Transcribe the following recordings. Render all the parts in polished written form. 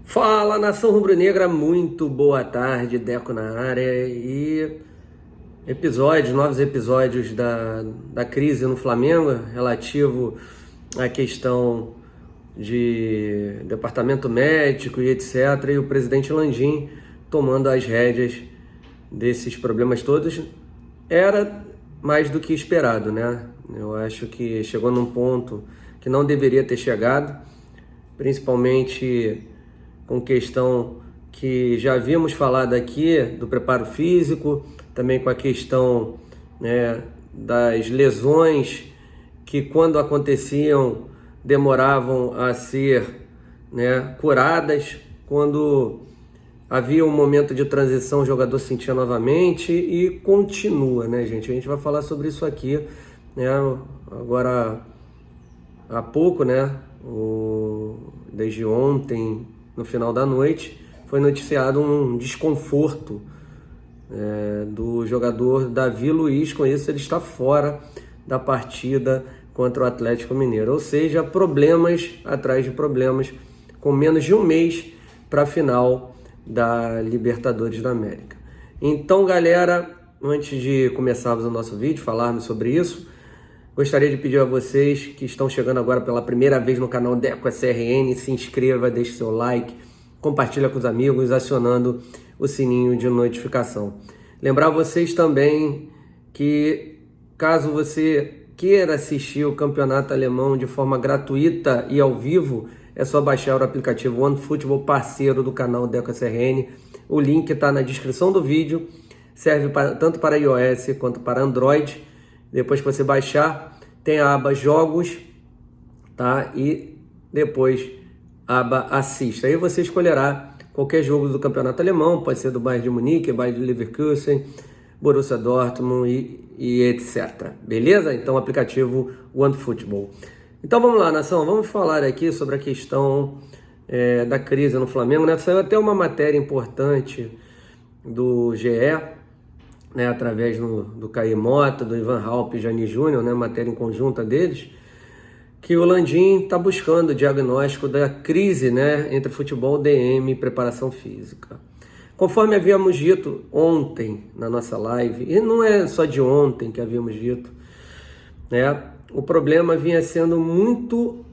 Fala, nação rubro-negra, muito boa tarde, Deco na área e novos episódios da crise no Flamengo, relativo à questão de departamento médico e etc, e o presidente Landim tomando as rédeas desses problemas todos. Era mais do que esperado, né? Eu acho que chegou num ponto que não deveria ter chegado, principalmente com questão que já havíamos falado aqui do preparo físico, também com a questão, né, das lesões que quando aconteciam demoravam a ser, né, curadas. Quando havia um momento de transição o jogador sentia novamente e continua, né, gente? A gente vai falar sobre isso aqui, né, agora há pouco, né, desde ontem, no final da noite, foi noticiado um desconforto do jogador Davi Luiz. Com isso, ele está fora da partida contra o Atlético Mineiro. Ou seja, problemas atrás de problemas, com menos de um mês para a final da Libertadores da América. Então, galera, antes de começarmos o nosso vídeo, falarmos sobre isso, gostaria de pedir a vocês que estão chegando agora pela primeira vez no canal Deco SRN, se inscreva, deixe seu like, compartilha com os amigos, acionando o sininho de notificação. Lembrar vocês também que, caso você queira assistir o campeonato alemão de forma gratuita e ao vivo, é só baixar o aplicativo OneFootball, parceiro do canal Deco SRN. O link está na descrição do vídeo, serve tanto para iOS quanto para Android. Depois que você baixar, tem a aba Jogos, tá? E depois a aba Assista. Aí você escolherá qualquer jogo do campeonato alemão, pode ser do Bayern de Munique, Bayern de Leverkusen, Borussia Dortmund e etc. Beleza? Então, aplicativo OneFootball. Então vamos lá, nação, vamos falar aqui sobre a questão da crise no Flamengo, né? Saiu até uma matéria importante do GE, né, através do Caí Mota, do Ivan Halpe e Jani Júnior, né, matéria em conjunta deles, que o Landim está buscando o diagnóstico da crise, né, entre futebol, DM e preparação física. Conforme havíamos dito ontem na nossa live, e não é só de ontem que havíamos dito, né, o problema vinha sendo muito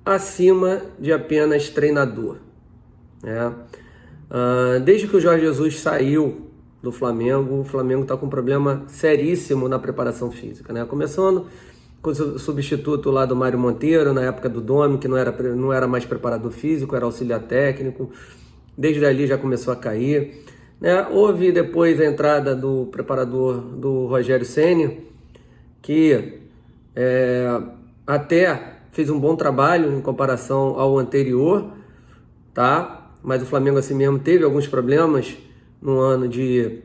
acima de apenas treinador, né? Desde que o Jorge Jesus saiu do Flamengo, o Flamengo está com um problema seríssimo na preparação física, né? Começando com o substituto lá do Mário Monteiro, na época do Domi, que não era mais preparador físico, era auxiliar técnico. Desde ali já começou a cair, né? Houve depois a entrada do preparador do Rogério Ceni, que até fez um bom trabalho em comparação ao anterior, tá? Mas o Flamengo assim mesmo teve alguns problemas no ano de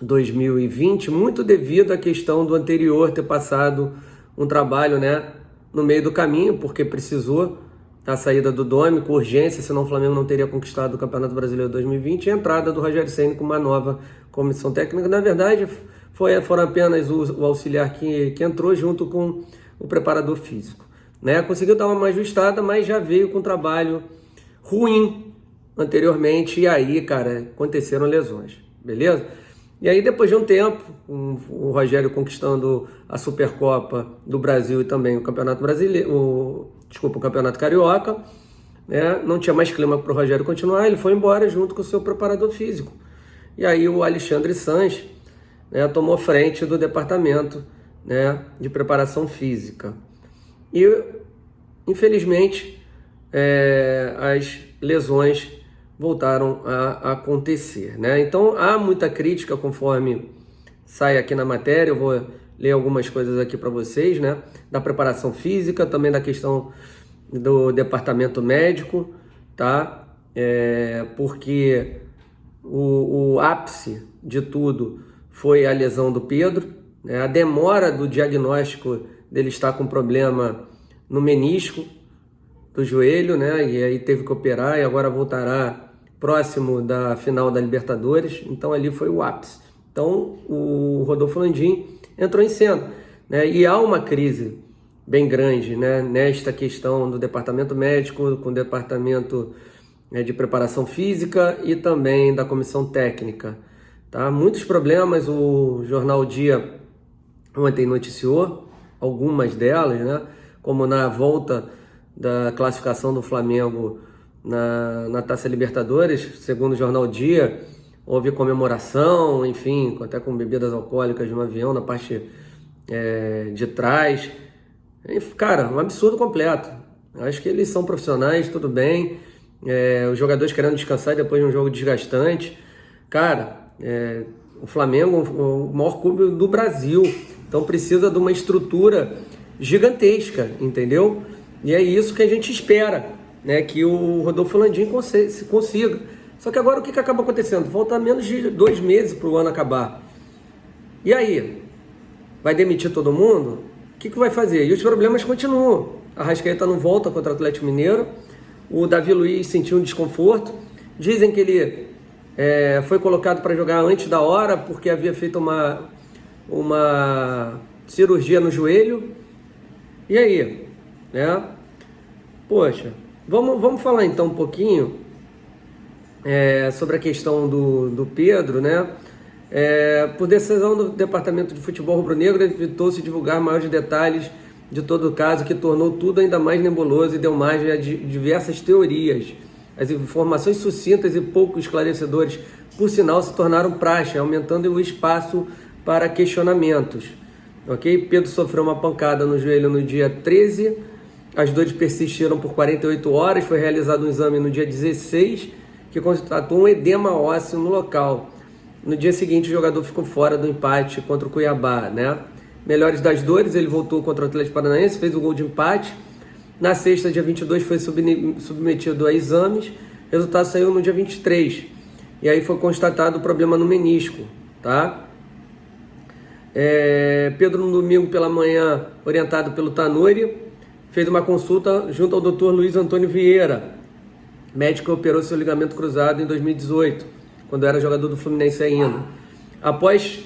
2020, muito devido à questão do anterior ter passado um trabalho, né, no meio do caminho, porque precisou da saída do Domi com urgência, senão o Flamengo não teria conquistado o Campeonato Brasileiro 2020, e a entrada do Rogério Ceni com uma nova comissão técnica. Na verdade, foram apenas o auxiliar que entrou junto com o preparador físico, né? Conseguiu dar uma ajustada, mas já veio com um trabalho ruim anteriormente, e aí, cara, aconteceram lesões, beleza? E aí, depois de um tempo, o Rogério conquistando a Supercopa do Brasil e também o Campeonato Brasileiro, o Campeonato Carioca, né? Não tinha mais clima para o Rogério continuar, ele foi embora junto com o seu preparador físico. E aí o Alexandre Sanches, né, tomou frente do departamento, né, de preparação física. E, infelizmente, as lesões voltaram a acontecer, né? Então há muita crítica conforme sai aqui na matéria. Eu vou ler algumas coisas aqui para vocês, né? Da preparação física, também da questão do departamento médico, tá? Porque o ápice de tudo foi a lesão do Pedro, né? A demora do diagnóstico dele estar com problema no menisco do joelho, né? E aí teve que operar e agora voltará próximo da final da Libertadores. Então ali foi o ápice. Então o Rodolfo Landim entrou em cena, né? E há uma crise bem grande, né, nesta questão do departamento médico, com o departamento de preparação física e também da comissão técnica. Tá? Muitos problemas, o Jornal Dia ontem noticiou algumas delas, né? Como na volta da classificação do Flamengo na Taça Libertadores, segundo o Jornal Dia, houve comemoração, enfim, até com bebidas alcoólicas no avião, na parte de trás. Cara, um absurdo completo. Acho que eles são profissionais, tudo bem. Os jogadores querendo descansar depois de um jogo desgastante. Cara, o Flamengo é o maior clube do Brasil, então precisa de uma estrutura gigantesca, entendeu? E é isso que a gente espera, né? Que o Rodolfo Landim consiga. Só que agora o que acaba acontecendo? Falta menos de 2 meses para o ano acabar. E aí? Vai demitir todo mundo? O que vai fazer? E os problemas continuam. A Arrascaeta não volta contra o Atlético Mineiro. O Davi Luiz sentiu um desconforto. Dizem que ele foi colocado para jogar antes da hora porque havia feito uma cirurgia no joelho. E aí? Poxa, vamos falar então um pouquinho sobre a questão do Pedro, né? Por decisão do Departamento de Futebol Rubro-Negro, evitou-se divulgar maiores detalhes de todo o caso, que tornou tudo ainda mais nebuloso e deu margem a diversas teorias. As informações sucintas e pouco esclarecedoras, por sinal, se tornaram praxe, aumentando o espaço para questionamentos. Ok? Pedro sofreu uma pancada no joelho no dia 13, as dores persistiram por 48 horas, foi realizado um exame no dia 16, que constatou um edema ósseo no local. No dia seguinte, o jogador ficou fora do empate contra o Cuiabá, né? Melhores das dores, ele voltou contra o Atlético Paranaense, fez o gol de empate. Na sexta, dia 22, foi submetido a exames. O resultado saiu no dia 23. E aí foi constatado o problema no menisco, tá? Pedro, no domingo pela manhã, orientado pelo Tanuri, fez uma consulta junto ao Dr. Luiz Antônio Vieira, médico que operou seu ligamento cruzado em 2018, quando era jogador do Fluminense ainda. Após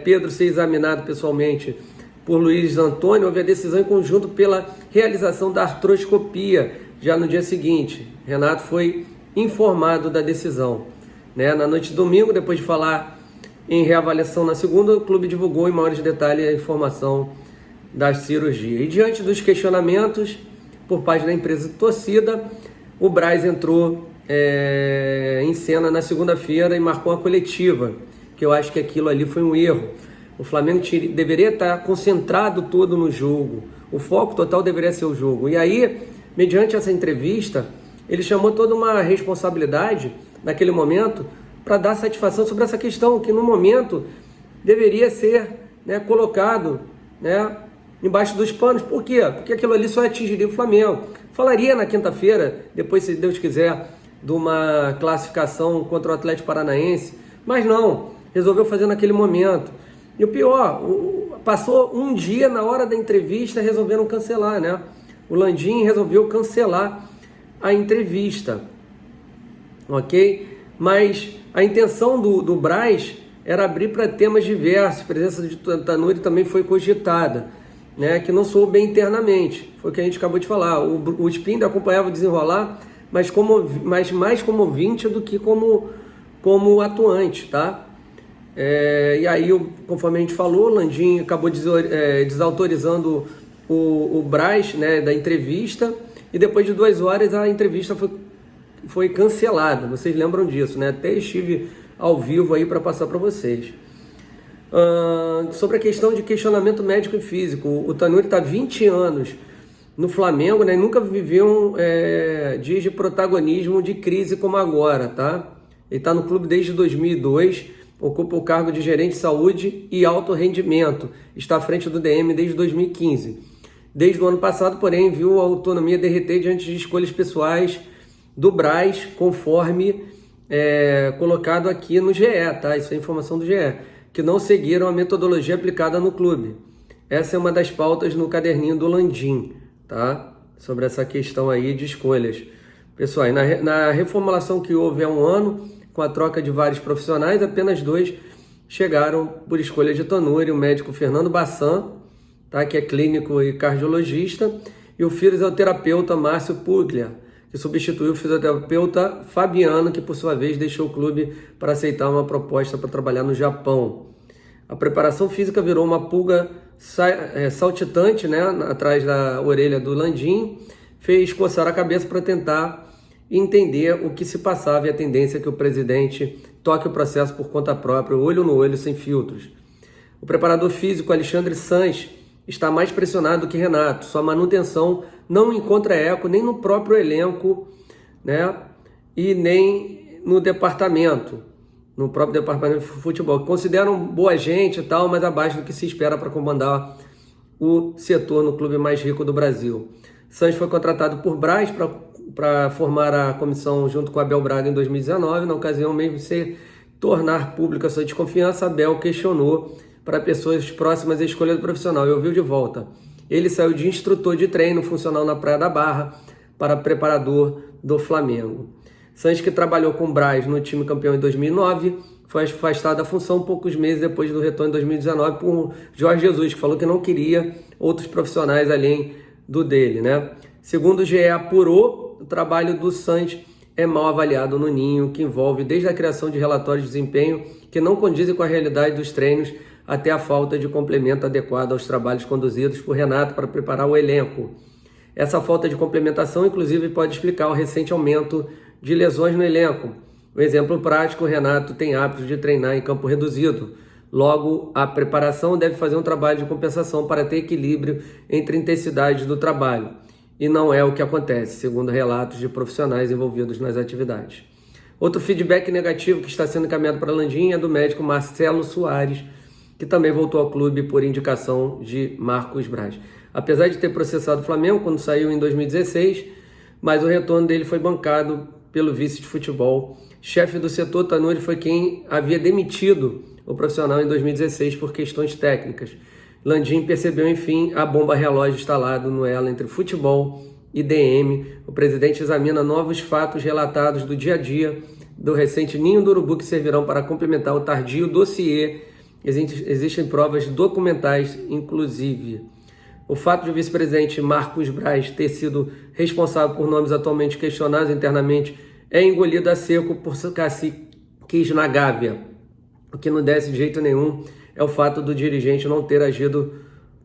Pedro ser examinado pessoalmente por Luiz Antônio, houve a decisão em conjunto pela realização da artroscopia. Já no dia seguinte, Renato foi informado da decisão. Na noite de domingo, depois de falar em reavaliação na segunda, o clube divulgou em maiores detalhes a informação da cirurgia. E diante dos questionamentos por parte da empresa de torcida, o Braz entrou em cena na segunda-feira e marcou uma coletiva, que eu acho que aquilo ali foi um erro. O Flamengo deveria estar concentrado todo no jogo, o foco total deveria ser o jogo. E aí, mediante essa entrevista, ele chamou toda uma responsabilidade naquele momento para dar satisfação sobre essa questão, que no momento deveria ser colocado embaixo dos panos. Por quê? Porque aquilo ali só atingiria o Flamengo. Falaria na quinta-feira, depois, se Deus quiser, de uma classificação contra o Atlético Paranaense, mas não, resolveu fazer naquele momento. E o pior, passou um dia na hora da entrevista, resolveram cancelar, né? O Landim resolveu cancelar a entrevista, ok? Mas a intenção do Braz era abrir para temas diversos, a presença de Tanuri também foi cogitada, né? Que não soube bem internamente, foi o que a gente acabou de falar. O Spinder acompanhava o desenrolar, mas mais como ouvinte do que como atuante, tá? E aí, conforme a gente falou, o Landim acabou desautorizando o Braz, né, da entrevista, e depois de 2 horas a entrevista foi cancelada. Vocês lembram disso, né? Até estive ao vivo aí para passar para vocês. Sobre a questão de questionamento médico e físico, o Tanuri está 20 anos no Flamengo, né, e nunca viveu dias de protagonismo de crise como agora, tá? Ele está no clube desde 2002, ocupa o cargo de gerente de saúde e alto rendimento, está à frente do DM desde 2015. Desde o ano passado, porém, viu a autonomia derreter diante de escolhas pessoais do Braz, conforme colocado aqui no GE, tá? Isso é informação do GE, que não seguiram a metodologia aplicada no clube. Essa é uma das pautas no caderninho do Landim, tá? Sobre essa questão aí de escolhas. Pessoal, na reformulação que houve há um ano, com a troca de vários profissionais, apenas 2 chegaram por escolha de Tanuri, o médico Fernando Bassan, tá? Que é clínico e cardiologista, e o fisioterapeuta Márcio Puglia, que substituiu o fisioterapeuta Fabiano, que por sua vez deixou o clube para aceitar uma proposta para trabalhar no Japão. A preparação física virou uma pulga saltitante, né, atrás da orelha do Landim, fez coçar a cabeça para tentar entender o que se passava e a tendência que o presidente toque o processo por conta própria, olho no olho, sem filtros. O preparador físico Alexandre Sanches está mais pressionado que Renato. Sua manutenção não encontra eco nem no próprio elenco, né, e nem no próprio departamento de futebol. Consideram boa gente e tal, mas abaixo do que se espera para comandar o setor no clube mais rico do Brasil. Sanches foi contratado por Braz para formar a comissão junto com Abel Braga em 2019. Na ocasião, mesmo se tornar pública sua desconfiança, Abel questionou para pessoas próximas à escolha do profissional e ouviu de volta. Ele saiu de instrutor de treino funcional na Praia da Barra para preparador do Flamengo. Sanches, que trabalhou com Braz no time campeão em 2009, foi afastado da função poucos meses depois do retorno em 2019 por Jorge Jesus, que falou que não queria outros profissionais além do dele, né? Segundo o GE apurou, o trabalho do Sanches é mal avaliado no Ninho, que envolve desde a criação de relatórios de desempenho que não condizem com a realidade dos treinos, até a falta de complemento adequado aos trabalhos conduzidos por Renato para preparar o elenco. Essa falta de complementação, inclusive, pode explicar o recente aumento de lesões no elenco. Um exemplo prático: o Renato tem hábito de treinar em campo reduzido. Logo, a preparação deve fazer um trabalho de compensação para ter equilíbrio entre intensidades do trabalho. E não é o que acontece, segundo relatos de profissionais envolvidos nas atividades. Outro feedback negativo que está sendo encaminhado para Landim é do médico Marcelo Soares, que também voltou ao clube por indicação de Marcos Braz. Apesar de ter processado o Flamengo quando saiu em 2016, mas o retorno dele foi bancado pelo vice de futebol. Chefe do setor, Tanuri, foi quem havia demitido o profissional em 2016 por questões técnicas. Landim percebeu, enfim, a bomba relógio instalada no elo entre futebol e DM. O presidente examina novos fatos relatados do dia a dia do recente Ninho do Urubu, que servirão para complementar o tardio dossiê. Existem provas documentais, inclusive. O fato de o vice-presidente Marcos Braz ter sido responsável por nomes atualmente questionados internamente é engolido a seco por caciques na Gávea. O que não desce de jeito nenhum é o fato do dirigente não ter agido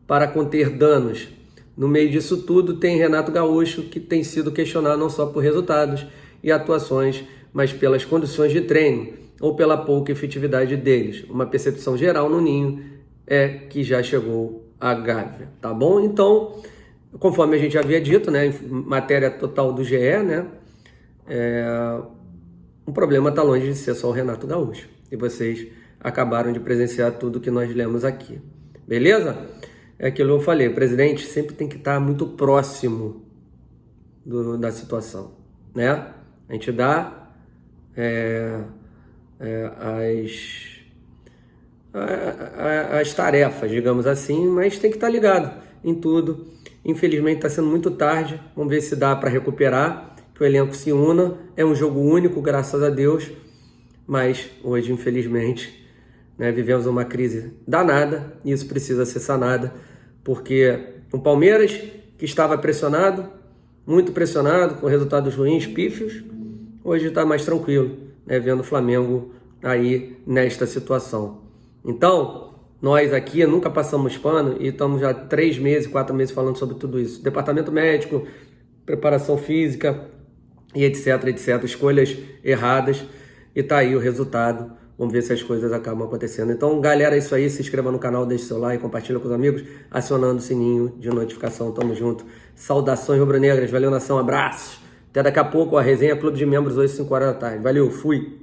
para conter danos. No meio disso tudo tem Renato Gaúcho, que tem sido questionado não só por resultados e atuações, mas pelas condições de treino ou pela pouca efetividade deles. Uma percepção geral no Ninho é que já chegou a Gávea, tá bom? Então, conforme a gente havia dito, né, em matéria total do GE, né, o problema está longe de ser só o Renato Gaúcho. E vocês acabaram de presenciar tudo que nós lemos aqui. Beleza? É aquilo que eu falei, o presidente sempre tem que estar muito próximo da situação, né? A gente dá as tarefas, digamos assim, mas tem que estar ligado em tudo. Infelizmente está sendo muito tarde, vamos ver se dá para recuperar, que o elenco se una. É um jogo único, graças a Deus, mas hoje, infelizmente, né, vivemos uma crise danada e isso precisa ser sanado, porque o Palmeiras, que estava pressionado, muito pressionado, com resultados ruins, pífios, hoje está mais tranquilo, né, vendo o Flamengo aí nesta situação. Então, nós aqui nunca passamos pano e estamos já 3 meses, 4 meses falando sobre tudo isso. Departamento médico, preparação física e etc, escolhas erradas, e tá aí o resultado. Vamos ver se as coisas acabam acontecendo. Então, galera, é isso aí. Se inscreva no canal, deixe seu like, compartilha com os amigos, acionando o sininho de notificação. Tamo junto. Saudações rubro-negras. Valeu, nação. Abraços. Até daqui a pouco. A resenha Clube de Membros, hoje, 5 horas da tarde. Valeu, fui.